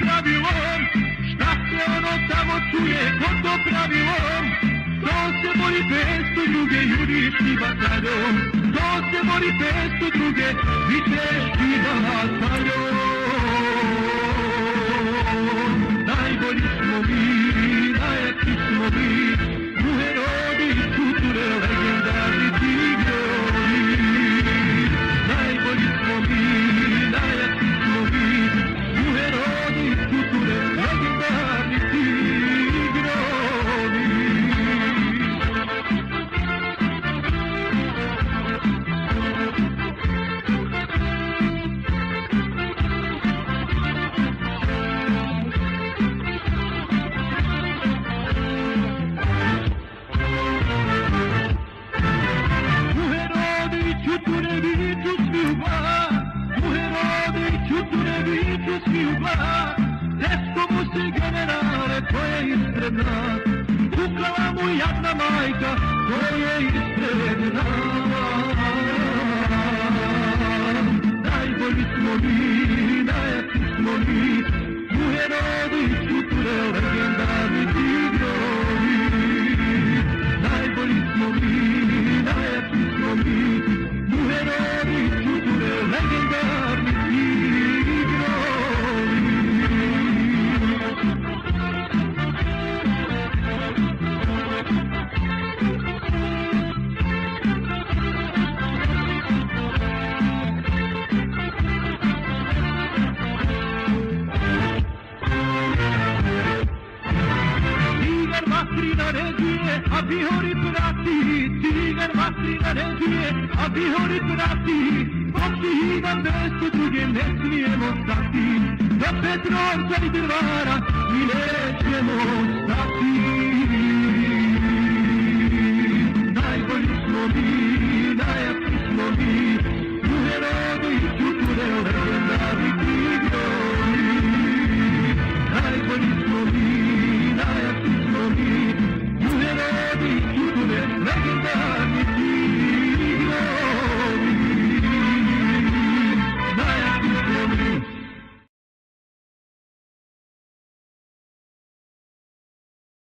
Pravilom, šta se ono tamo čuje, ko to pravilom, to se bori 500 druge juriški bataljom, to se bori 500 druge viteški bataljom. Najbolji smo mi, najjači smo mi, u herodi i suture legendarni tigrovi. Najbolji smo mi, najjači smo mi, u herodi i suture legendarni tigrovi. Teško mu se generale, to je ispred nas, ukrala mu jadna majka, to je ispred nas. Najbolji smo mi, najjači smo mi, u herodu i suture legendarni tigrovi. Najbolji smo mi, najjači smo mi, u herodu i suture legendarni tigrovi. A vihori prati, cigan vatri naređuje, a vihori prati, pošli hidan 200 druge ne smijemo stati, do Petrovca i Drvara mi nećemo stati.